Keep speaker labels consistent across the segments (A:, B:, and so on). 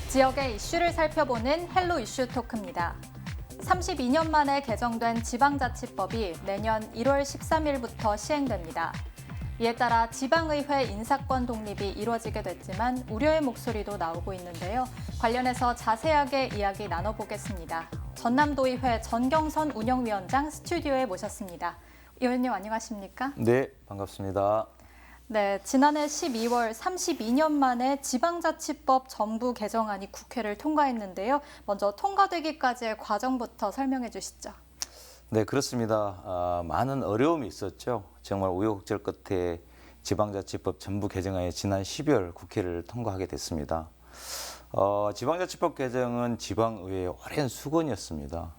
A: 지역의 이슈를 살펴보는 헬로 이슈 토크입니다. 32년 만에 개정된 지방자치법이 내년 1월 13일부터 시행됩니다. 이에 따라 지방의회 인사권 독립이 이루어지게 됐지만 우려의 목소리도 나오고 있는데요. 관련해서 자세하게 이야기 나눠보겠습니다. 전남도의회 전경선 운영위원장 스튜디오에 모셨습니다. 의원님 안녕하십니까?
B: 네, 반갑습니다.
A: 네, 지난해 12월 32년 만에 지방자치법 전부 개정안이 국회를 통과했는데요. 먼저 통과되기까지의 과정부터 설명해 주시죠.
B: 네, 그렇습니다. 많은 어려움이 있었죠. 정말 우여곡절 끝에 지방자치법 전부 개정안이 지난 12월 국회를 통과하게 됐습니다. 지방자치법 개정은 지방의회의 오랜 수건이었습니다.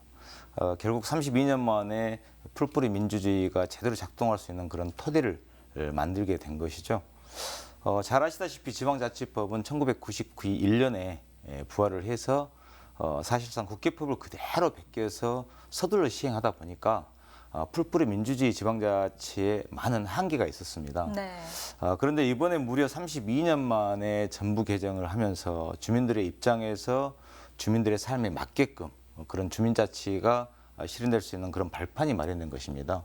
B: 결국 32년 만에 풀뿌리 민주주의가 제대로 작동할 수 있는 그런 토대를 만들게 된 것이죠. 잘 아시다시피 지방자치법은 1991년에 부활을 해서 사실상 국회법을 그대로 베껴서 서둘러 시행하다 보니까 풀뿌리 민주주의 지방자치에 많은 한계가 있었습니다.
A: 네.
B: 그런데 이번에 무려 32년 만에 전부 개정을 하면서 주민들의 입장에서 주민들의 삶에 맞게끔 그런 주민자치가 실현될 수 있는 그런 발판이 마련된 것입니다.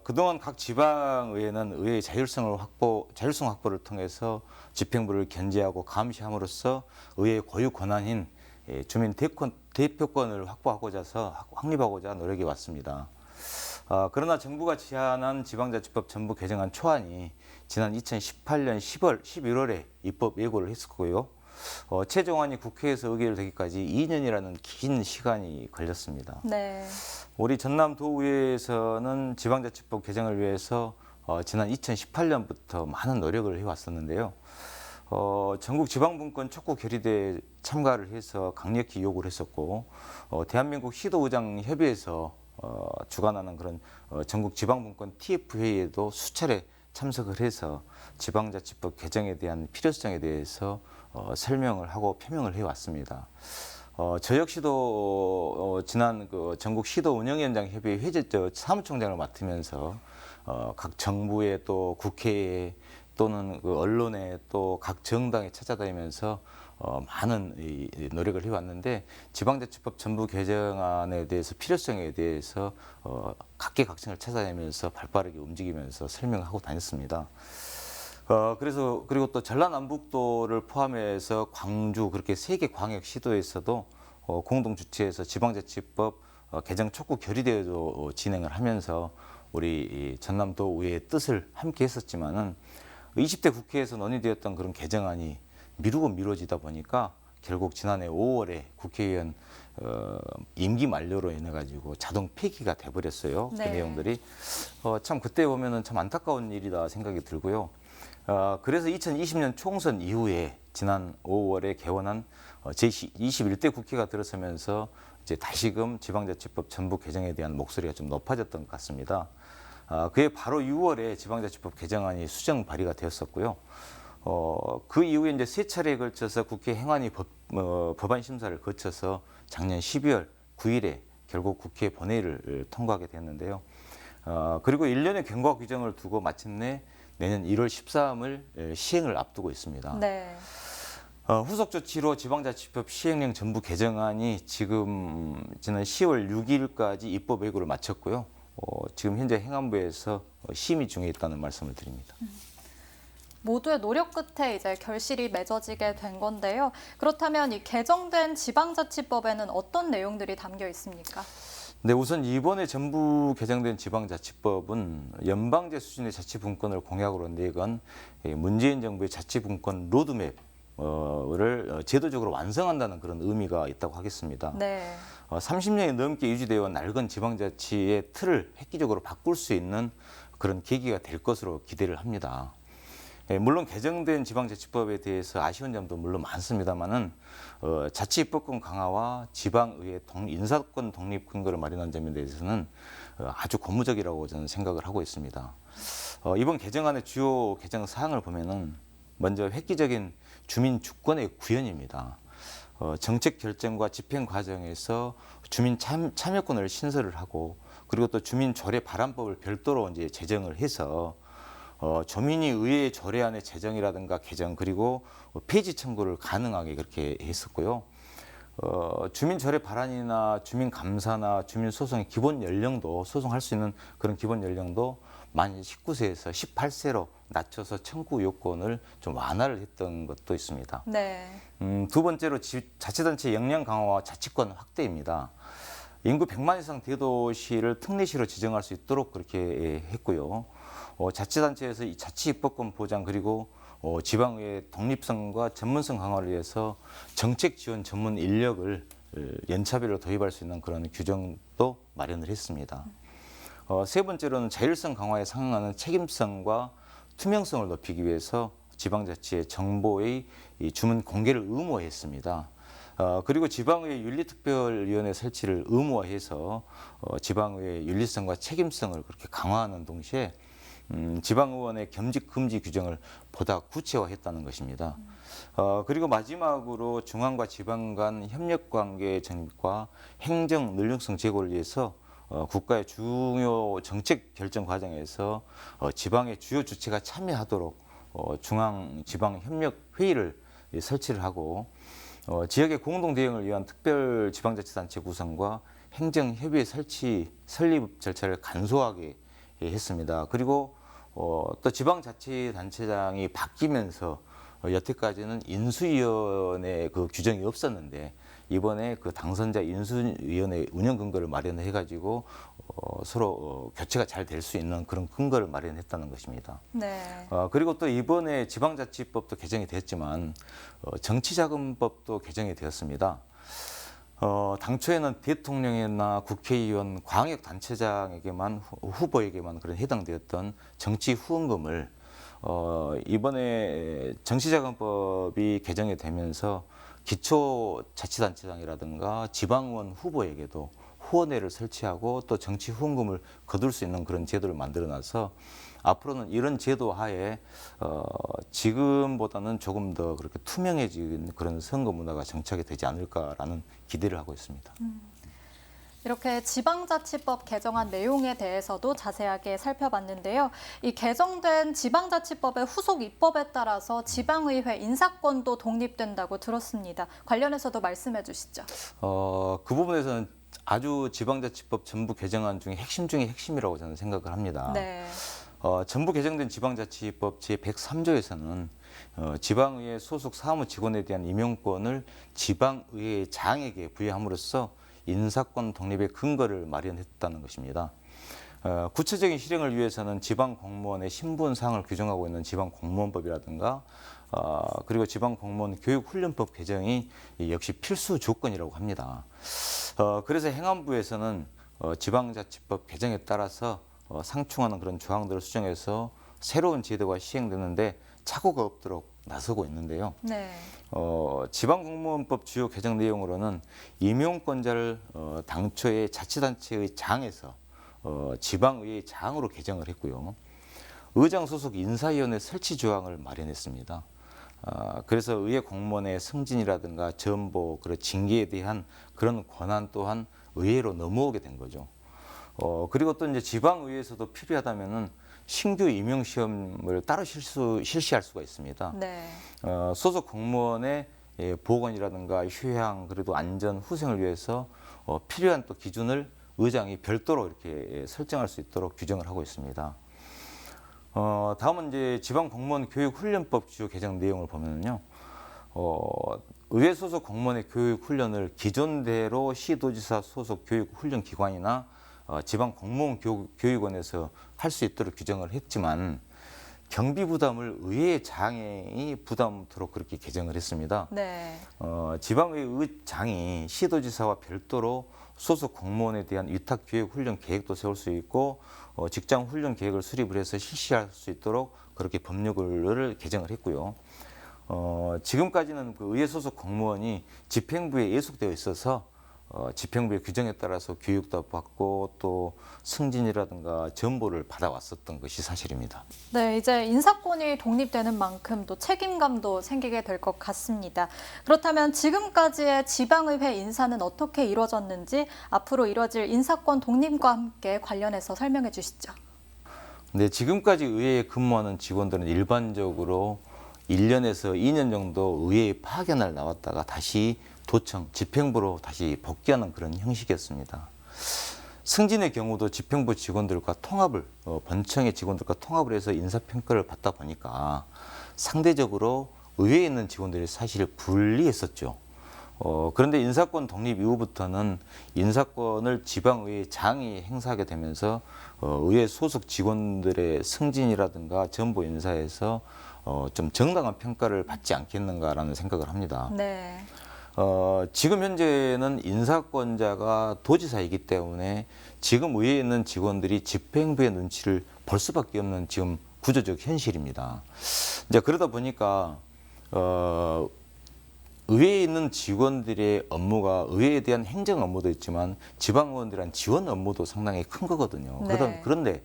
B: 그동안 각 지방의회는 의회의 자율성 확보를 통해서 집행부를 견제하고 감시함으로써 의회의 고유 권한인 주민 대표권을 확립하고자 노력해 왔습니다. 그러나 정부가 제안한 지방자치법 전부 개정안 초안이 지난 2018년 11월에 입법 예고를 했었고요. 최종안이 국회에서 의결되기까지 2년이라는 긴 시간이 걸렸습니다.
A: 네.
B: 우리 전남도의회에서는 지방자치법 개정을 위해서 지난 2018년부터 많은 노력을 해왔었는데요. 전국 지방분권 촉구 결의대에 참가를 해서 강력히 요구를 했었고, 대한민국 시도의장협의회에서 주관하는 그런 전국 지방분권 TF회의에도 수차례 참석을 해서 지방자치법 개정에 대한 필요성에 대해서 설명을 하고 표명을 해왔습니다. 저 역시도 지난 전국 시도운영위원장 협의회 사무총장을 맡으면서 각 정부에 또 국회에 또는 언론에 또 각 정당에 찾아다니면서 많은 노력을 해왔는데 지방자치법 전부 개정안에 대해서 필요성에 대해서 각계각층을 찾아다니면서 발빠르게 움직이면서 설명하고 다녔습니다. 그리고 또 전라남북도를 포함해서 광주 그렇게 3개 광역시도에서도 공동 주최해서 지방자치법 개정 촉구 결의대회도 진행을 하면서 우리 전남도의회의 뜻을 함께 했었지만은 20대 국회에서 논의되었던 그런 개정안이 미루어지다 보니까 결국 지난해 5월에 국회의원 임기 만료로 인해 가지고 자동 폐기가 돼버렸어요.
A: 네.
B: 그 내용들이 참 그때 보면은 참 안타까운 일이다 생각이 들고요. 그래서 2020년 총선 이후에 지난 5월에 개원한 제21대 국회가 들어서면서 이제 다시금 지방자치법 전부 개정에 대한 목소리가 좀 높아졌던 것 같습니다. 그해 바로 6월에 지방자치법 개정안이 수정 발의가 되었었고요. 그 이후에 이제 3차례에 걸쳐서 국회 행안위 법안 심사를 거쳐서 작년 12월 9일에 결국 국회 본회의를 통과하게 됐는데요. 그리고 1년의 경과 규정을 두고 마침내 내년 1월 13일 시행을 앞두고 있습니다.
A: 네.
B: 후속 조치로 지방자치법 시행령 전부 개정안이 지금 지난 10월 6일까지 입법 예고를 마쳤고요. 지금 현재 행안부에서 심의 중에 있다는 말씀을 드립니다.
A: 모두의 노력 끝에 이제 결실이 맺어지게 된 건데요. 그렇다면 이 개정된 지방자치법에는 어떤 내용들이 담겨 있습니까?
B: 네, 우선 이번에 전부 개정된 지방자치법은 연방제 수준의 자치분권을 공약으로 내건 문재인 정부의 자치분권 로드맵을 제도적으로 완성한다는 그런 의미가 있다고 하겠습니다.
A: 네.
B: 30년이 넘게 유지되어 온 낡은 지방자치의 틀을 획기적으로 바꿀 수 있는 그런 계기가 될 것으로 기대를 합니다. 물론 개정된 지방자치법에 대해서 아쉬운 점도 물론 많습니다만은 자치입법권 강화와 지방의회 인사권 독립 근거를 마련한 점에 대해서는 아주 고무적이라고 저는 생각을 하고 있습니다. 이번 개정안의 주요 개정 사항을 보면은 먼저 획기적인 주민 주권의 구현입니다. 정책 결정과 집행 과정에서 주민 참여권을 신설을 하고 그리고 또 주민 조례 발안법을 별도로 이제 제정을 해서 조민이 의회 조례안의 제정이라든가 개정 그리고 폐지 청구를 가능하게 그렇게 했었고요. 주민 조례 발안이나 주민 감사나 주민 소송의 기본 연령도 소송할 수 있는 그런 기본 연령도 만 19세에서 18세로 낮춰서 청구 요건을 좀 완화를 했던 것도 있습니다.
A: 네.
B: 두 번째로 자치단체 역량 강화와 자치권 확대입니다. 인구 100만 이상 대도시를 특례시로 지정할 수 있도록 그렇게 했고요. 자치단체에서 이 자치입법권 보장 그리고 지방의회 독립성과 전문성 강화를 위해서 정책 지원 전문 인력을 연차별로 도입할 수 있는 그런 규정도 마련을 했습니다. 세 번째로는 자율성 강화에 상응하는 책임성과 투명성을 높이기 위해서 지방자치의 정보의 이 주문 공개를 의무화했습니다. 그리고 지방의회 윤리특별위원회 설치를 의무화해서 지방의회 윤리성과 책임성을 그렇게 강화하는 동시에 지방의원의 겸직 금지 규정을 보다 구체화했다는 것입니다. 그리고 마지막으로 중앙과 지방 간 협력관계 정립과 행정 능력성 제고를 위해서 국가의 중요 정책 결정 과정에서 지방의 주요 주체가 참여하도록 중앙 지방 협력 회의를 설치를 하고 지역의 공동 대응을 위한 특별 지방자치단체 구성과 행정 협의회 설립 절차를 간소하게 했습니다. 그리고 또 지방자치단체장이 바뀌면서 여태까지는 인수위원회 그 규정이 없었는데 이번에 그 당선자 인수위원회 운영 근거를 마련해 가지고 서로 교체가 잘 될 수 있는 그런 근거를 마련했다는 것입니다.
A: 네.
B: 그리고 또 이번에 지방자치법도 개정이 됐지만 정치자금법도 개정이 되었습니다. 당초에는 대통령이나 국회의원, 광역단체장에게만 후보에게만 그런 해당되었던 정치 후원금을 이번에 정치자금법이 개정이 되면서 기초자치단체장이라든가 지방의원 후보에게도 후원회를 설치하고 또 정치 후원금을 거둘 수 있는 그런 제도를 만들어놔서 앞으로는 이런 제도 하에 지금보다는 조금 더 그렇게 투명해진 그런 선거 문화가 정착이 되지 않을까라는 기대를 하고 있습니다.
A: 이렇게 지방자치법 개정안 내용에 대해서도 자세하게 살펴봤는데요. 이 개정된 지방자치법의 후속 입법에 따라서 지방의회 인사권도 독립된다고 들었습니다. 관련해서도 말씀해 주시죠.
B: 그 부분에서는 아주 지방자치법 전부 개정안 중에 핵심 중에 핵심이라고 저는 생각을 합니다.
A: 네.
B: 전부 개정된 지방자치법 제103조에서는 지방의회 소속 사무 직원에 대한 임용권을 지방의회 장에게 부여함으로써 인사권 독립의 근거를 마련했다는 것입니다. 구체적인 실행을 위해서는 지방 공무원의 신분상을 규정하고 있는 지방공무원법이라든가 그리고 지방공무원 교육훈련법 개정이 역시 필수 조건이라고 합니다. 그래서 행안부에서는 지방자치법 개정에 따라서 상충하는 그런 조항들을 수정해서 새로운 제도가 시행되는데 착오가 없도록 나서고 있는데요.
A: 네.
B: 지방공무원법 주요 개정 내용으로는 임용권자를 당초의 자치단체의 장에서 지방의회 장으로 개정을 했고요. 의장 소속 인사위원회 설치 조항을 마련했습니다. 그래서 의회 공무원의 승진이라든가 전보, 그리고 징계에 대한 그런 권한 또한 의회로 넘어오게 된 거죠. 그리고 또 이제 지방의회에서도 필요하다면은 신규 임용 시험을 따로 실시할 수가 있습니다.
A: 네.
B: 소속 공무원의 보건이라든가 휴양, 그래도 안전, 후생을 위해서 필요한 또 기준을 의장이 별도로 이렇게 설정할 수 있도록 규정을 하고 있습니다. 다음은 이제 지방공무원 교육훈련법 주요 개정 내용을 보면요. 의회 소속 공무원의 교육훈련을 기존대로 시도지사 소속 교육훈련기관이나 지방공무원 교육원에서 할 수 있도록 규정을 했지만 경비 부담을 의회 장이 부담토록 그렇게 개정을 했습니다.
A: 네.
B: 지방의회 장이 시도지사와 별도로 소속 공무원에 대한 위탁 교육 훈련 계획도 세울 수 있고 직장 훈련 계획을 수립을 해서 실시할 수 있도록 그렇게 법률을 개정을 했고요. 지금까지는 그 의회 소속 공무원이 집행부에 예속되어 있어서 집행부의 규정에 따라서 교육도 받고 또 승진이라든가 전보를 받아왔었던 것이 사실입니다.
A: 네, 이제 인사권이 독립되는 만큼 또 책임감도 생기게 될 것 같습니다. 그렇다면 지금까지의 지방의회 인사는 어떻게 이루어졌는지 앞으로 이뤄질 인사권 독립과 함께 관련해서 설명해 주시죠.
B: 근데 지금까지 의회에 근무하는 직원들은 일반적으로 1년에서 2년 정도 의회에 파견을 나왔다가 다시 도청, 집행부로 다시 복귀하는 그런 형식이었습니다. 승진의 경우도 집행부 직원들과 통합을, 본청의 직원들과 통합을 해서 인사평가를 받다 보니까 상대적으로 의회에 있는 직원들이 사실 불리했었죠. 그런데 인사권 독립 이후부터는 인사권을 지방의회 장이 행사하게 되면서 의회 소속 직원들의 승진이라든가 전보 인사에서 좀 정당한 평가를 받지 않겠는가라는 생각을 합니다.
A: 네.
B: 지금 현재는 인사권자가 도지사이기 때문에 지금 의회에 있는 직원들이 집행부의 눈치를 볼 수밖에 없는 지금 구조적 현실입니다. 이제 그러다 보니까 의회에 있는 직원들의 업무가 의회에 대한 행정 업무도 있지만 지방의원들한 지원 업무도 상당히 큰 거거든요.
A: 네.
B: 그런데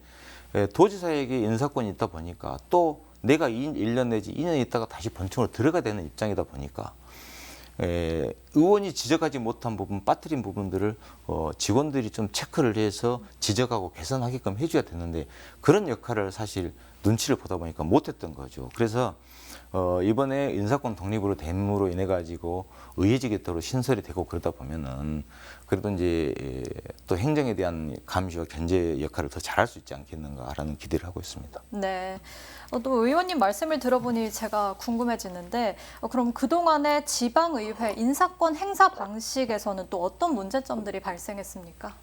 B: 도지사에게 인사권이 있다 보니까 또 내가 1년 내지 2년 있다가 다시 본청으로 들어가야 되는 입장이다 보니까 의원이 지적하지 못한 부분, 빠뜨린 부분들을 직원들이 좀 체크를 해서 지적하고 개선하게끔 해줘야 되는데 그런 역할을 사실 눈치를 보다 보니까 못했던 거죠. 그래서 이번에 인사권 독립으로 됨으로 인해 가지고 의회직이 또 신설이 되고 그러다 보면은 그래도 이제 또 행정에 대한 감시와 견제 역할을 더 잘할 수 있지 않겠는가라는 기대를 하고 있습니다.
A: 네. 또 의원님 말씀을 들어보니 제가 궁금해지는데 그럼 그동안의 지방의회 인사권 행사 방식에서는 또 어떤 문제점들이 발생했습니까?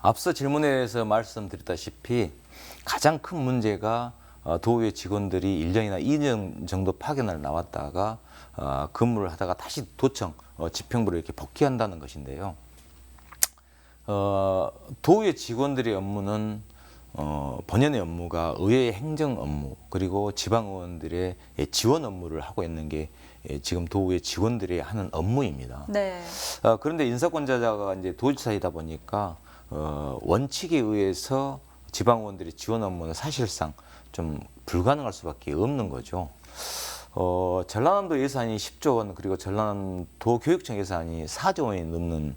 B: 앞서 질문에서 말씀드렸다시피 가장 큰 문제가 도의회 직원들이 1년이나 2년 정도 파견을 나왔다가 근무를 하다가 다시 도청, 집행부로 이렇게 복귀한다는 것인데요. 도의회 직원들의 업무는 본연의 업무가 의회의 행정 업무 그리고 지방의원들의 지원 업무를 하고 있는 게 지금 도의회 직원들이 하는 업무입니다.
A: 네.
B: 그런데 인사권자가 이제 도지사이다 보니까 원칙에 의해서 지방의원들의 지원 업무는 사실상 좀 불가능할 수밖에 없는 거죠. 전라남도 예산이 10조 원 그리고 전라남도 교육청 예산이 4조 원이 넘는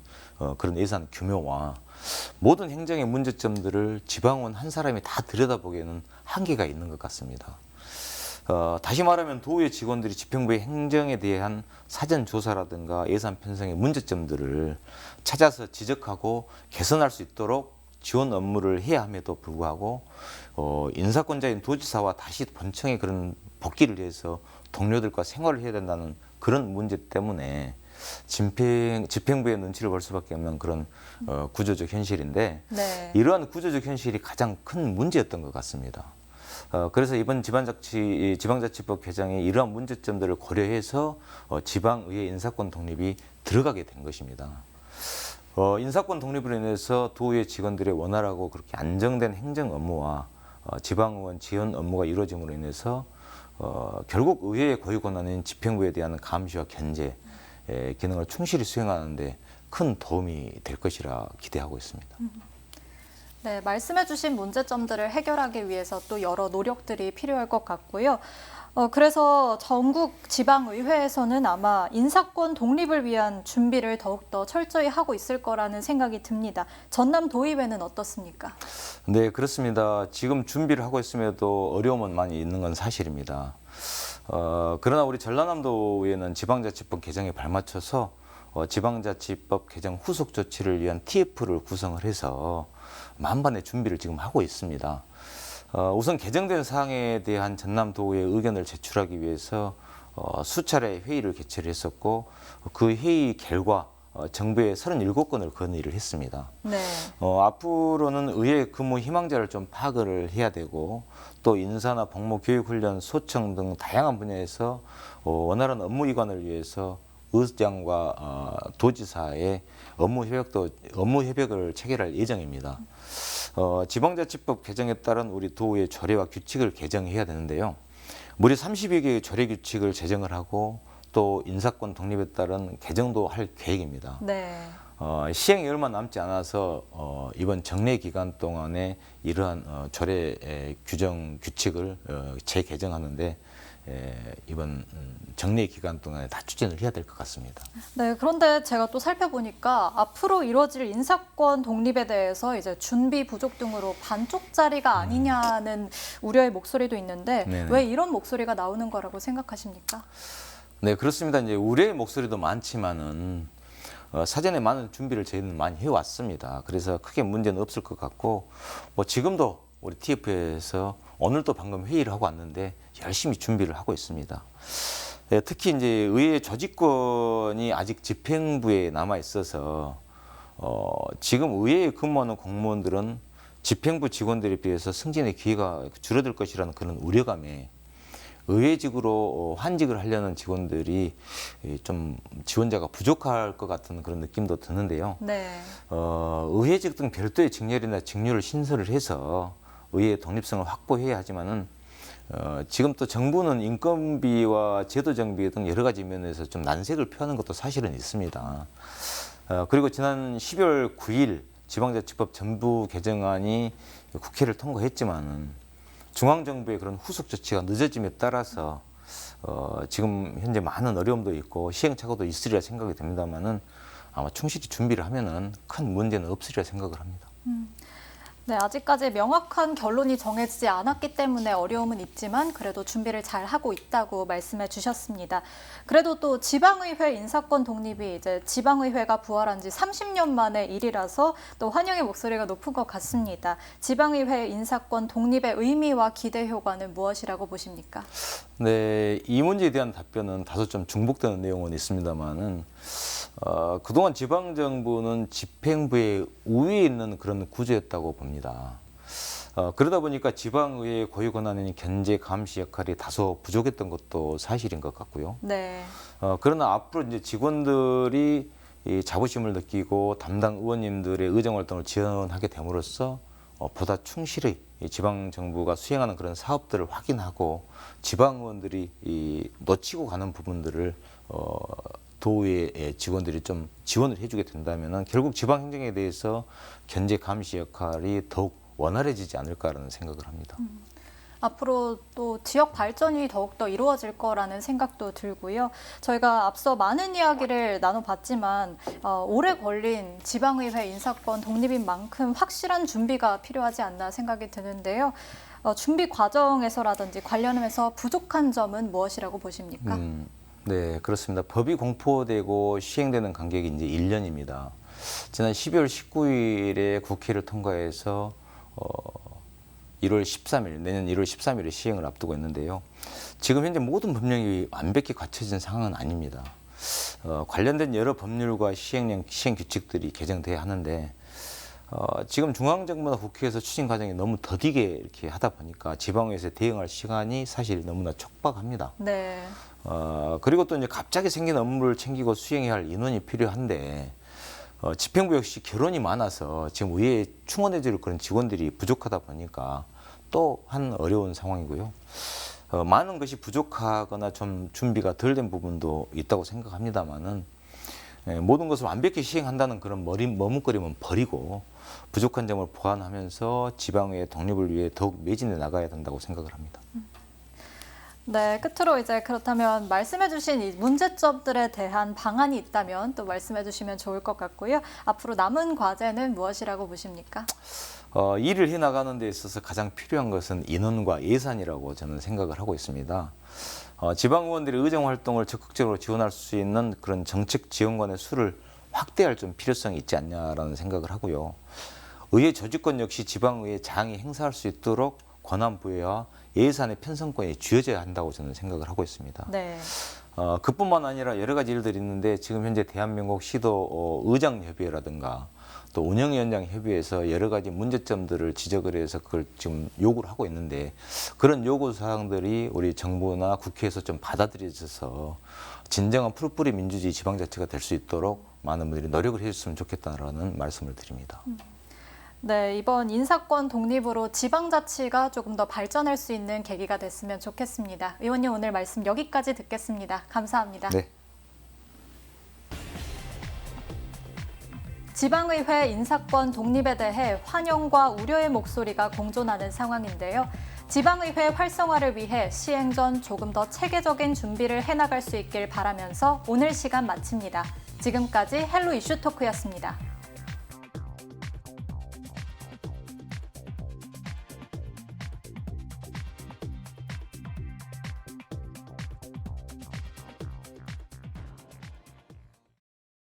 B: 그런 예산 규모와 모든 행정의 문제점들을 지방의원 한 사람이 다 들여다보기에는 한계가 있는 것 같습니다. 다시 말하면 도의회 직원들이 집행부의 행정에 대한 사전 조사라든가 예산 편성의 문제점들을 찾아서 지적하고 개선할 수 있도록 지원 업무를 해야 함에도 불구하고 인사권자인 도지사와 다시 본청에 그런 복귀를 위해서 동료들과 생활을 해야 된다는 그런 문제 때문에 집행부의 눈치를 볼 수밖에 없는 그런 구조적 현실인데
A: 네.
B: 이러한 구조적 현실이 가장 큰 문제였던 것 같습니다. 그래서 이번 지방자치법 개정에 이러한 문제점들을 고려해서 지방의회 인사권 독립이 들어가게 된 것입니다. 인사권 독립으로 인해서 도의회 직원들의 원활하고 그렇게 안정된 행정 업무와 지방의원 지원 업무가 이루어짐으로 인해서 결국 의회의 고유 권한인 집행부에 대한 감시와 견제 기능을 충실히 수행하는 데 큰 도움이 될 것이라 기대하고 있습니다.
A: 네, 말씀해주신 문제점들을 해결하기 위해서 또 여러 노력들이 필요할 것 같고요. 그래서 전국 지방의회에서는 아마 인사권 독립을 위한 준비를 더욱더 철저히 하고 있을 거라는 생각이 듭니다. 전남도의회는 어떻습니까?
B: 네, 그렇습니다. 지금 준비를 하고 있음에도 어려움은 많이 있는 건 사실입니다. 그러나 우리 전라남도에는 지방자치법 개정에 발맞춰서 지방자치법 개정 후속 조치를 위한 TF를 구성을 해서 만반의 준비를 지금 하고 있습니다. 우선 개정된 사항에 대한 전남도의 의견을 제출하기 위해서 수차례 회의를 개최를 했었고 그 회의 결과 정부에 37건을 건의를 했습니다.
A: 네.
B: 앞으로는 의회 근무 희망자를 좀 파악을 해야 되고 또 인사나 복무 교육훈련 소청 등 다양한 분야에서 원활한 업무 이관을 위해서 의장과 도지사의 업무 협약을 체결할 예정입니다. 지방자치법 개정에 따른 우리 도의 조례와 규칙을 개정해야 되는데요. 무려 30여 개의 조례 규칙을 제정을 하고 또 인사권 독립에 따른 개정도 할 계획입니다.
A: 네.
B: 시행이 얼마 남지 않아서 이번 정례 기간 동안에 이러한 조례 규정 규칙을 재개정하는데 이번 정례 기간 동안에 다 추진을 해야 될 것 같습니다.
A: 네, 그런데 제가 또 살펴보니까 앞으로 이루어질 인사권 독립에 대해서 이제 준비 부족 등으로 반쪽짜리가 아니냐는 우려의 목소리도 있는데
B: 네네.
A: 왜 이런 목소리가 나오는 거라고 생각하십니까?
B: 네, 그렇습니다. 이제 우려의 목소리도 많지만은 사전에 많은 준비를 저희는 많이 해왔습니다. 그래서 크게 문제는 없을 것 같고, 뭐 지금도 우리 TF에서 오늘도 방금 회의를 하고 왔는데 열심히 준비를 하고 있습니다. 특히 이제 의회 조직권이 아직 집행부에 남아 있어서 지금 의회에 근무하는 공무원들은 집행부 직원들에 비해서 승진의 기회가 줄어들 것이라는 그런 우려감에 의회직으로 환직을 하려는 직원들이 좀 지원자가 부족할 것 같은 그런 느낌도 드는데요.
A: 네.
B: 의회직 등 별도의 직렬이나 직률을 신설을 해서 의회의 독립성을 확보해야 하지만은 지금 또 정부는 인건비와 제도 정비 등 여러 가지 면에서 좀 난색을 표하는 것도 사실은 있습니다. 그리고 지난 12월 9일 지방자치법 전부 개정안이 국회를 통과했지만은 중앙정부의 그런 후속 조치가 늦어짐에 따라서 지금 현재 많은 어려움도 있고 시행착오도 있으리라 생각이 됩니다만은 아마 충실히 준비를 하면은 큰 문제는 없으리라 생각을 합니다.
A: 네, 아직까지 명확한 결론이 정해지지 않았기 때문에 어려움은 있지만 그래도 준비를 잘 하고 있다고 말씀해 주셨습니다. 그래도 또 지방의회 인사권 독립이 이제 지방의회가 부활한 지 30년 만의 일이라서 또 환영의 목소리가 높은 것 같습니다. 지방의회 인사권 독립의 의미와 기대 효과는 무엇이라고 보십니까?
B: 네, 이 문제에 대한 답변은 다소 좀 중복되는 내용은 있습니다만은 그동안 지방정부는 집행부의 우위에 있는 그런 구조였다고 봅니다. 그러다 보니까 지방의회의 고유 권한인 견제 감시 역할이 다소 부족했던 것도 사실인 것 같고요.
A: 네.
B: 그러나 앞으로 이제 직원들이 이 자부심을 느끼고 담당 의원님들의 의정 활동을 지원하게 됨으로써 보다 충실히 이 지방 정부가 수행하는 그런 사업들을 확인하고 지방 의원들이 이 놓치고 가는 부분들을 도의회 직원들이 좀 지원을 해주게 된다면은 결국 지방 행정에 대해서 견제 감시 역할이 더욱 원활해지지 않을까라는 생각을 합니다.
A: 앞으로 또 지역 발전이 더욱더 이루어질 거라는 생각도 들고요. 저희가 앞서 많은 이야기를 나눠봤지만 오래 걸린 지방의회 인사권 독립인 만큼 확실한 준비가 필요하지 않나 생각이 드는데요. 준비 과정에서라든지 관련해서 부족한 점은 무엇이라고 보십니까?
B: 네, 그렇습니다. 법이 공포되고 시행되는 간격이 이제 1년입니다. 지난 12월 19일에 국회를 통과해서 1월 13일, 내년 1월 13일에 시행을 앞두고 있는데요. 지금 현재 모든 법령이 완벽히 갖춰진 상황은 아닙니다. 관련된 여러 법률과 시행 규칙들이 개정돼야 하는데 지금 중앙정부나 국회에서 추진 과정이 너무 더디게 이렇게 하다 보니까 지방의회에서 대응할 시간이 사실 너무나 촉박합니다.
A: 네.
B: 그리고 또 이제 갑자기 생긴 업무를 챙기고 수행해야 할 인원이 필요한데 집행부 역시 결혼이 많아서 지금 의회에 충원해줄 그런 직원들이 부족하다 보니까 또 한 어려운 상황이고요. 많은 것이 부족하거나 좀 준비가 덜 된 부분도 있다고 생각합니다만은 모든 것을 완벽히 시행한다는 그런 머뭇거림은 버리고 부족한 점을 보완하면서 지방의회 독립을 위해 더욱 매진해 나가야 된다고 생각을 합니다.
A: 네, 끝으로 이제 그렇다면 말씀해주신 이 문제점들에 대한 방안이 있다면 또 말씀해주시면 좋을 것 같고요. 앞으로 남은 과제는 무엇이라고 보십니까?
B: 일을 해나가는 데 있어서 가장 필요한 것은 인원과 예산이라고 저는 생각을 하고 있습니다. 지방의원들의 의정 활동을 적극적으로 지원할 수 있는 그런 정책 지원관의 수를 확대할 좀 필요성이 있지 않냐라는 생각을 하고요. 의회 조직권 역시 지방의회 장이 행사할 수 있도록 권한 부여와 예산의 편성권이 쥐어져야 한다고 저는 생각을 하고 있습니다.
A: 네.
B: 그뿐만 아니라 여러 가지 일들이 있는데 지금 현재 대한민국 시도 의장협의회라든가 또 운영위원장 협의회에서 여러 가지 문제점들을 지적을 해서 그걸 지금 요구를 하고 있는데 그런 요구 사항들이 우리 정부나 국회에서 좀 받아들여져서 진정한 풀뿌리 민주주의 지방자치가 될 수 있도록 많은 분들이 노력을 해줬으면 좋겠다는 말씀을 드립니다.
A: 네, 이번 인사권 독립으로 지방자치가 조금 더 발전할 수 있는 계기가 됐으면 좋겠습니다. 의원님 오늘 말씀 여기까지 듣겠습니다. 감사합니다.
B: 네.
A: 지방의회 인사권 독립에 대해 환영과 우려의 목소리가 공존하는 상황인데요. 지방의회 활성화를 위해 시행 전 조금 더 체계적인 준비를 해나갈 수 있길 바라면서 오늘 시간 마칩니다. 지금까지 헬로 이슈 토크였습니다.